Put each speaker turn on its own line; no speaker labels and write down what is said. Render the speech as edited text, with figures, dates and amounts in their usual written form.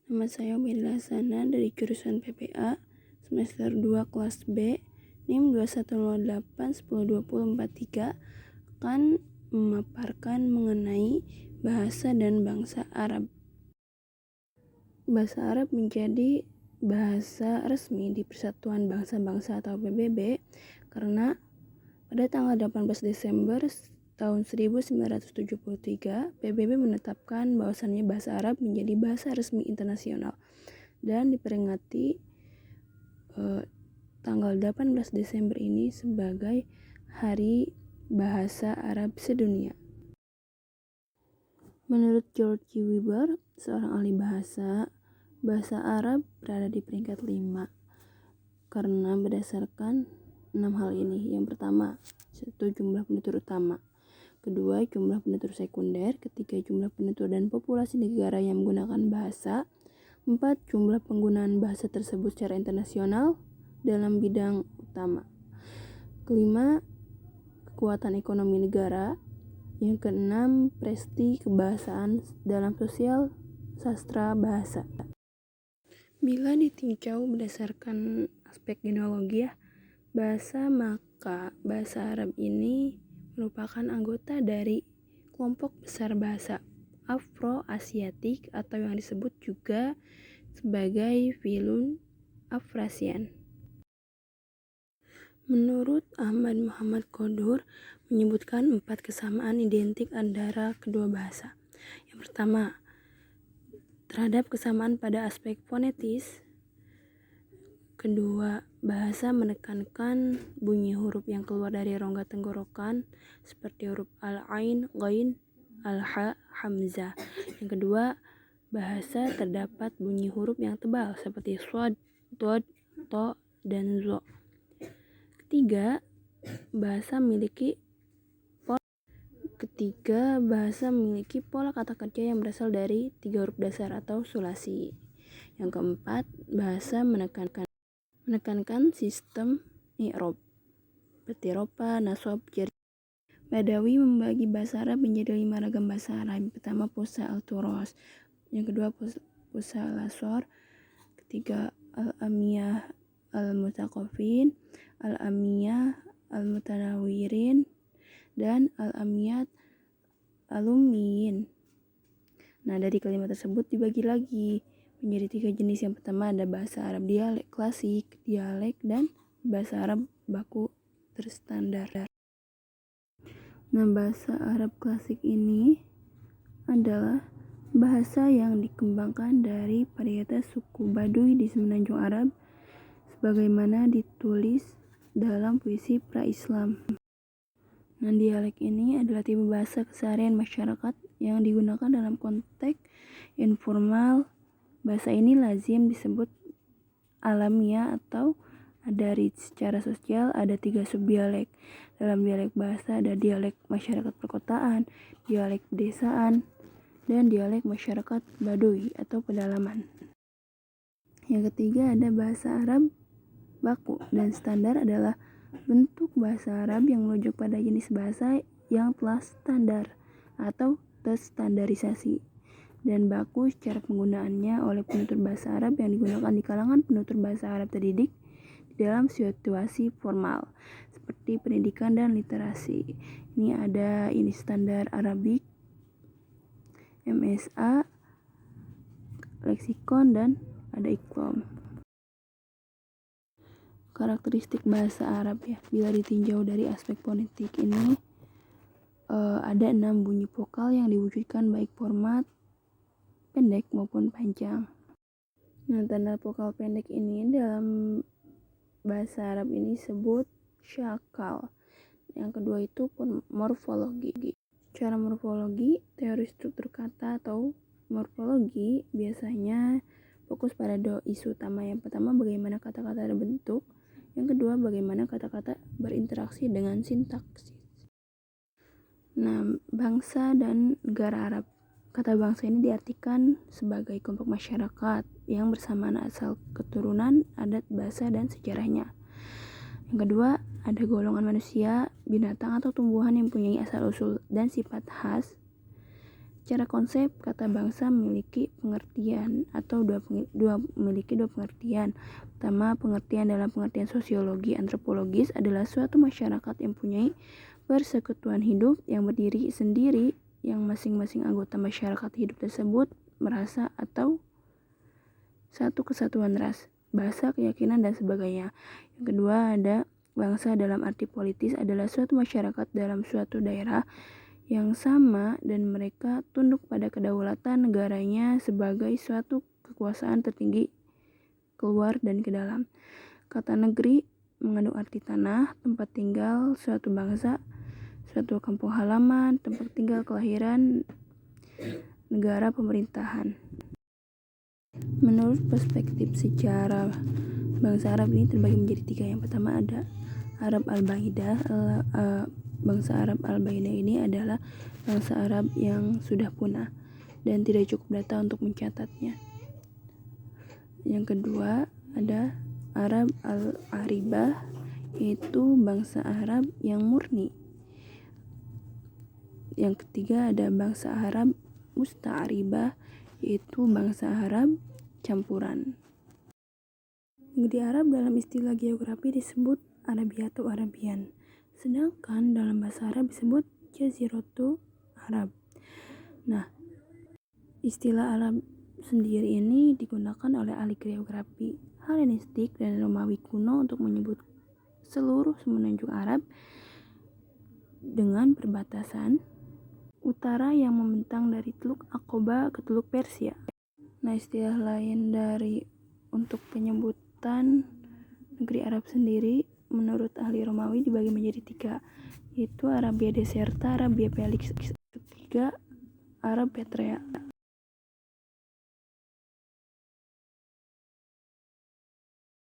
Nama saya Ubaidillah Hasanah dari jurusan PPA semester 2 kelas B, NIM 2108102043 akan memaparkan mengenai bahasa dan bangsa Arab. Bahasa Arab menjadi bahasa resmi di Persatuan Bangsa-Bangsa atau PBB karena pada tanggal 18 Desember tahun 1973, PBB menetapkan bahwasannya bahasa Arab menjadi bahasa resmi internasional dan diperingati tanggal 18 Desember ini sebagai Hari Bahasa Arab Sedunia. Menurut George Weber, seorang ahli bahasa Arab berada di peringkat 5 karena berdasarkan 6 hal ini. Yang pertama, 1. Jumlah penutur utama. Kedua, jumlah penutur sekunder. Ketiga, jumlah penutur dan populasi negara yang menggunakan bahasa. 4. Jumlah penggunaan bahasa tersebut secara internasional dalam bidang utama. Kelima, kekuatan ekonomi negara. Yang keenam, prestisi kebahasaan dalam sosial sastra bahasa. Bila ditinjau berdasarkan aspek genealogi bahasa, maka bahasa Arab ini merupakan anggota dari kelompok besar bahasa Afro-Asiatik atau yang disebut juga sebagai Filun Afrasian. Menurut Ahmad Muhammad Qodur menyebutkan 4 kesamaan identik antara kedua bahasa. Yang pertama, terhadap kesamaan pada aspek fonetis. Kedua, bahasa menekankan bunyi huruf yang keluar dari rongga tenggorokan seperti huruf al-ain, ghain, al-ha, hamzah. Yang kedua, bahasa terdapat bunyi huruf yang tebal seperti shad, dod, to, dan zo. Ketiga, bahasa memiliki pola kata kerja yang berasal dari 3 huruf dasar atau sulasi. Yang keempat, bahasa menekankan sistem i'rab seperti ropa, nasab, jar. Badawi membagi bahasa Arab menjadi 5 ragam bahasa Arab. Pertama, fusa al-turos. Yang kedua, fusa al-asor. Ketiga, al-amiyah al-mutaqafin, al-amiyah al-mutanawirin, dan al-amiyat al-ummiyin. Nah, dari kelima tersebut dibagi lagi menjadi 3 jenis. Yang pertama ada bahasa Arab dialek klasik, dialek, dan bahasa Arab baku terstandar. Nah, bahasa Arab klasik ini adalah bahasa yang dikembangkan dari varietas suku Baduy di semenanjung Arab sebagaimana ditulis dalam puisi pra-Islam. Nah, dialek ini adalah tipe bahasa keseharian masyarakat yang digunakan dalam konteks informal. Bahasa ini lazim disebut alamiah atau adarit. Secara sosial ada 3 subdialek. Dalam dialek bahasa ada dialek masyarakat perkotaan, dialek pedesaan, dan dialek masyarakat Baduy atau pedalaman. Yang ketiga ada bahasa Arab baku dan standar adalah bentuk bahasa Arab yang merujuk pada jenis bahasa yang telah standar atau terstandarisasi, dan baku secara penggunaannya oleh penutur bahasa Arab yang digunakan di kalangan penutur bahasa Arab terdidik di dalam situasi formal seperti pendidikan dan literasi. Ini ada standar Arabik, MSA, leksikon, dan ada iklom. Karakteristik bahasa Arab bila ditinjau dari aspek fonetik ini ada 6 bunyi vokal yang diwujudkan baik format pendek maupun panjang. Nah, tanda vokal pendek ini dalam bahasa Arab ini disebut syakal. Yang kedua itu pun morfologi. Cara morfologi, teori struktur kata atau morfologi biasanya fokus pada 2 isu utama. Yang pertama, bagaimana kata-kata terbentuk. Yang kedua, bagaimana kata-kata berinteraksi dengan sintaksis. Nah, bangsa dan negara Arab. Kata bangsa ini diartikan sebagai kelompok masyarakat yang bersamaan asal keturunan, adat, bahasa, dan sejarahnya. Yang kedua, ada golongan manusia, binatang, atau tumbuhan yang mempunyai asal-usul dan sifat khas Secara konsep, kata bangsa memiliki pengertian atau memiliki dua pengertian. Pertama, pengertian dalam pengertian sosiologi antropologis adalah suatu masyarakat yang mempunyai persekutuan hidup yang berdiri sendiri, yang masing-masing anggota masyarakat hidup tersebut merasa atau satu kesatuan ras, bahasa, keyakinan, dan sebagainya. Yang kedua, ada bangsa dalam arti politis adalah suatu masyarakat dalam suatu daerah yang sama dan mereka tunduk pada kedaulatan negaranya sebagai suatu kekuasaan tertinggi keluar dan ke dalam. Kata negeri mengandung arti tanah, tempat tinggal suatu bangsa, suatu kampung halaman, tempat tinggal kelahiran, negara pemerintahan. Menurut perspektif sejarah, bangsa Arab ini terbagi menjadi tiga. Yang pertama ada Arab Al-Baidah. Bangsa Arab Al-Baidah ini adalah bangsa Arab yang sudah punah dan tidak cukup data untuk mencatatnya. Yang kedua ada Arab Al-Aribah, yaitu bangsa Arab yang murni. Yang ketiga ada bangsa Arab Musta'aribah, yaitu bangsa Arab campuran. Negeri Arab dalam istilah geografi disebut Arabia atau Arabian, sedangkan dalam bahasa Arab disebut Jaziratul Arab. Nah, istilah Arab sendiri ini digunakan oleh ahli geografi Helenistik dan Romawi kuno untuk menyebut seluruh semenanjung Arab dengan perbatasan utara yang membentang dari Teluk Aqaba ke Teluk Persia. Nah, istilah lain untuk penyebutan negeri Arab sendiri menurut ahli Romawi dibagi menjadi tiga, yaitu Arabia Deserta, Arabia Felix, ketiga Arab Petraea.